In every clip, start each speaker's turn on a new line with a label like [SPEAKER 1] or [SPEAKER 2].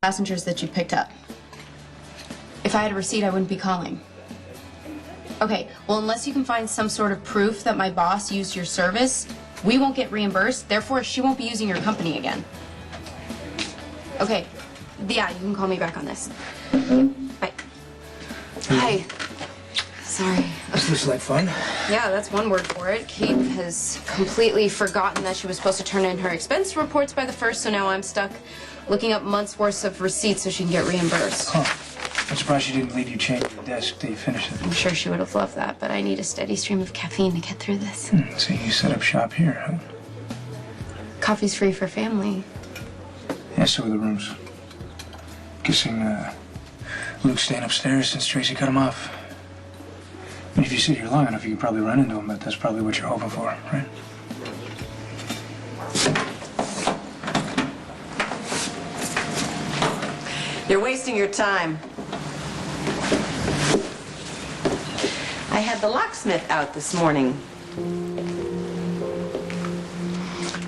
[SPEAKER 1] passengers that you picked up. If I had a receipt, I wouldn't be calling. Okay, well, unless you can find some sort of proof that my boss used your service, we won't get reimbursed, therefore she won't be using your company again. Okay, yeah, you can call me back on this. Bye. Hi. Sorry.
[SPEAKER 2] This looks like fun.
[SPEAKER 1] Yeah, that's one word for it. Kate has completely forgotten that she was supposed to turn in her expense reports by the 1st, so now I'm stuck looking up months' worth of receipts so she can get reimbursed.
[SPEAKER 2] Huh. I'm surprised she didn't leave you chained to the desk till you finish it.
[SPEAKER 1] I'm sure she would have loved that, but I need a steady stream of caffeine to get through this.
[SPEAKER 2] So you set up shop here, huh?
[SPEAKER 1] Coffee's free for family.
[SPEAKER 2] Yeah, so are the rooms. Guessing, Luke's staying upstairs since Tracy cut him off. I mean, if you sit here long enough, you can probably run into him, but that's probably what you're hoping for, right?
[SPEAKER 3] You're wasting your time. I had the locksmith out this morning.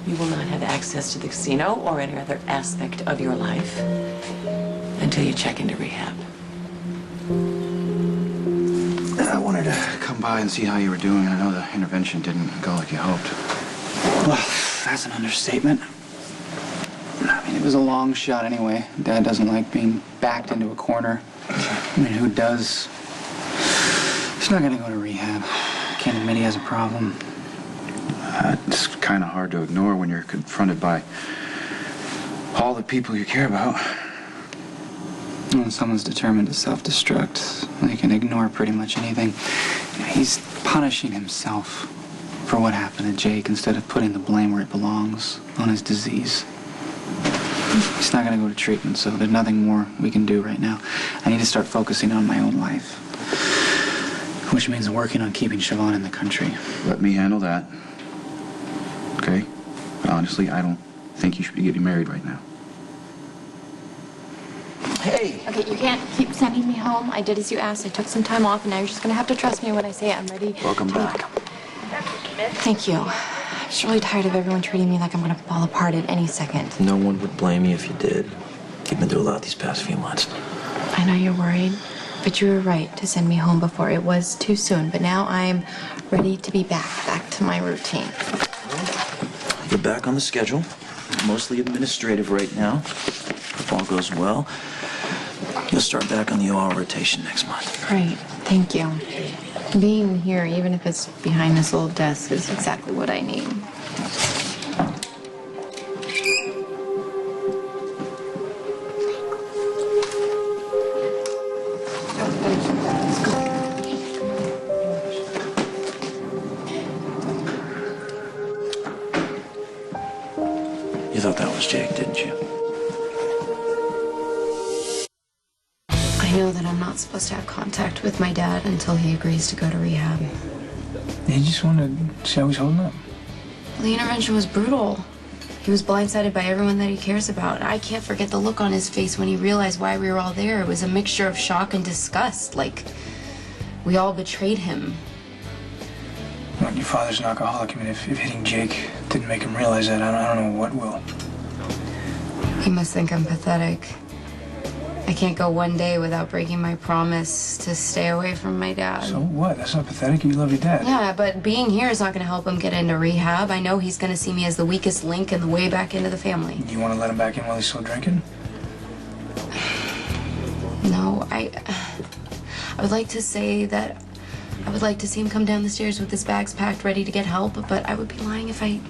[SPEAKER 3] You will not have access to the casino or any other aspect of your life until you check into rehab.
[SPEAKER 4] I wanted to come by and see how you were doing. I know the intervention didn't go like you hoped.
[SPEAKER 5] Well, that's an understatement. I mean, it was a long shot anyway. Dad doesn't like being backed into a corner. I mean, who does? He's not gonna go to rehab. Can't admit he has a problem.
[SPEAKER 4] It's kind of hard to ignore when you're confronted by all the people you care about.
[SPEAKER 5] When someone's determined to self-destruct, they can ignore pretty much anything. He's punishing himself for what happened to Jake instead of putting the blame where it belongs, on his disease. He's not going to go to treatment, so there's nothing more we can do right now. I need to start focusing on my own life, which means working on keeping Siobhan in the country.
[SPEAKER 4] Let me handle that. Okay? But honestly, I don't think you should be getting married right now.
[SPEAKER 5] Hey!
[SPEAKER 1] Okay, you can't keep sending me home. I did as you asked. I took some time off, and now you're just gonna have to trust me when I say I'm ready.
[SPEAKER 4] Welcome back.
[SPEAKER 1] Thank you. I'm just really tired of everyone treating me like I'm gonna fall apart at any second.
[SPEAKER 6] No one would blame you if you did. You've been through a lot these past few months.
[SPEAKER 1] I know you're worried, but you were right to send me home before. It was too soon, but now I'm ready to be back to my routine.
[SPEAKER 6] You're back on the schedule. Mostly administrative right now. If all goes well, you'll start back on the OR rotation next month.
[SPEAKER 1] Great, thank you. Being here, even if it's behind this old desk, is exactly what I need.
[SPEAKER 6] You thought that was Jake, didn't you?
[SPEAKER 1] I know that I'm not supposed to have contact with my dad until he agrees to go to rehab.
[SPEAKER 2] You just want to see how he's holding up.
[SPEAKER 1] The intervention was brutal. He was blindsided by everyone that he cares about. I can't forget the look on his face when he realized why we were all there. It was a mixture of shock and disgust, like we all betrayed him.
[SPEAKER 2] Well, your father's an alcoholic. I mean, if hitting Jake didn't make him realize that, I don't know what will.
[SPEAKER 1] He must think I'm pathetic. I can't go one day without breaking my promise to stay away from my dad.
[SPEAKER 2] So what? That's not pathetic. You love your dad.
[SPEAKER 1] Yeah, but being here is not going to help him get into rehab. I know he's going to see me as the weakest link in the way back into the family.
[SPEAKER 2] You want to let him back in while he's still drinking?
[SPEAKER 1] No, I would like to say that I would like to see him come down the stairs with his bags packed, ready to get help, but I would be lying if I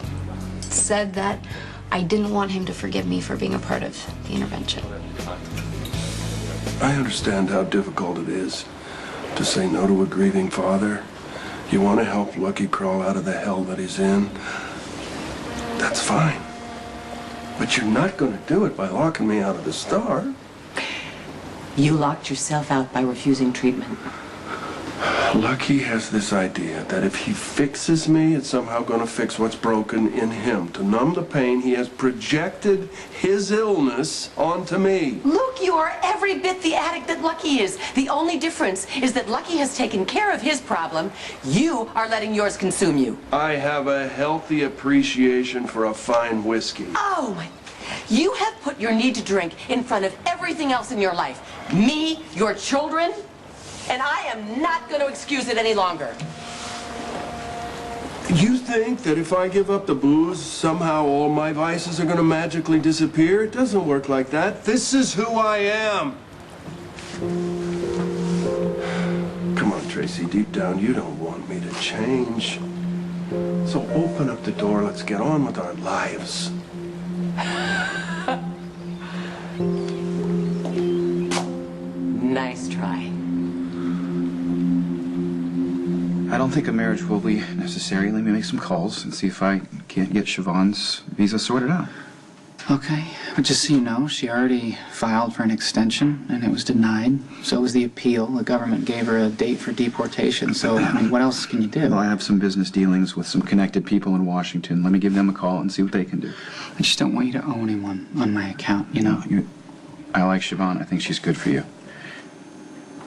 [SPEAKER 1] said that I didn't want him to forgive me for being a part of the intervention.
[SPEAKER 7] I understand how difficult it is to say no to a grieving father. You want to help Lucky crawl out of the hell that he's in. That's fine. But you're not going to do it by locking me out of the Star.
[SPEAKER 3] You locked yourself out by refusing treatment.
[SPEAKER 7] Lucky has this idea that if he fixes me, it's somehow going to fix what's broken in him. To numb the pain, he has projected his illness onto me.
[SPEAKER 3] Luke, you are every bit the addict that Lucky is. The only difference is that Lucky has taken care of his problem. You are letting yours consume you.
[SPEAKER 7] I have a healthy appreciation for a fine whiskey.
[SPEAKER 3] Oh, my. You have put your need to drink in front of everything else in your life. Me, your children, and I am not going to excuse it any longer.
[SPEAKER 7] You think that if I give up the booze, somehow all my vices are going to magically disappear? It doesn't work like that. This is who I am. Come on, Tracy, deep down, you don't want me to change. So open up the door, let's get on with our lives.
[SPEAKER 3] Nice try.
[SPEAKER 4] I don't think a marriage will be necessary. Let me make some calls and see if I can't get Siobhan's visa sorted out.
[SPEAKER 5] Okay, but just so you know, she already filed for an extension, and it was denied. So was the appeal. The government gave her a date for deportation. So, I mean, what else can you do?
[SPEAKER 4] Well, I have some business dealings with some connected people in Washington. Let me give them a call and see what they can do.
[SPEAKER 5] I just don't want you to owe anyone on my account, you know?
[SPEAKER 4] I like Siobhan. I think she's good for you.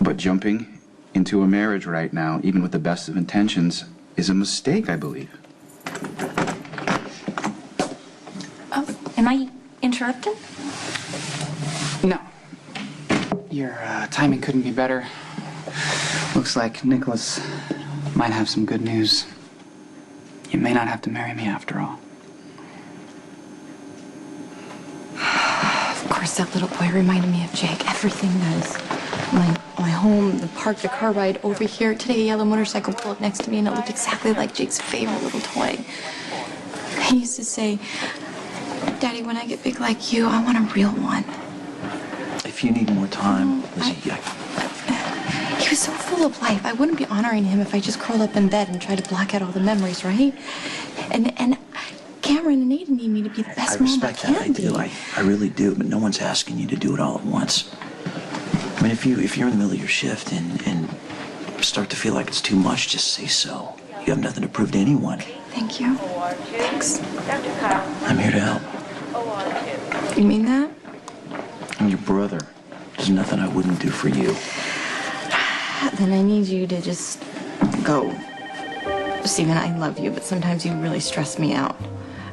[SPEAKER 4] But jumping into a marriage right now, even with the best of intentions, is a mistake, I believe.
[SPEAKER 8] Am I interrupting?
[SPEAKER 5] No. Your timing couldn't be better. Looks like Nicholas might have some good news. You may not have to marry me after all.
[SPEAKER 1] Of course, that little boy reminded me of Jake. Everything does. My home, the park, the car ride over here. Today, a yellow motorcycle pulled up next to me, and it looked exactly like Jake's favorite little toy. He used to say, Daddy, when I get big like you, I want a real one.
[SPEAKER 6] If you need more time, Lizzie,
[SPEAKER 1] He was so full of life. I wouldn't be honoring him if I just curled up in bed and tried to block out all the memories, right? And Cameron and Aiden need me to be the best
[SPEAKER 6] I
[SPEAKER 1] mom I
[SPEAKER 6] respect that. I
[SPEAKER 1] can be.
[SPEAKER 6] do. I really do. But no one's asking you to do it all at once. I mean, if you're in the middle of your shift and start to feel like it's too much, just say so. You have nothing to prove to anyone.
[SPEAKER 1] Thank you. Thanks.
[SPEAKER 6] I'm here to help.
[SPEAKER 1] You mean that?
[SPEAKER 6] I'm your brother. There's nothing I wouldn't do for you.
[SPEAKER 1] Then I need you to just go. Steven, I love you, but sometimes you really stress me out.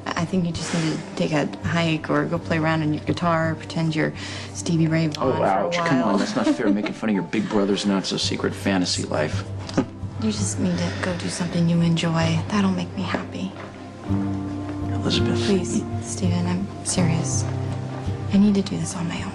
[SPEAKER 1] I think you just need to take a hike or go play around on your guitar, pretend you're Stevie Ray Vaughan
[SPEAKER 6] Oh, ouch.
[SPEAKER 1] for a while.
[SPEAKER 6] Come on, that's not fair. Making fun of your big brother's not-so-secret fantasy life.
[SPEAKER 1] You just need to go do something you enjoy. That'll make me happy.
[SPEAKER 6] Elizabeth.
[SPEAKER 1] Please, Steven, I'm serious. I need to do this on my own.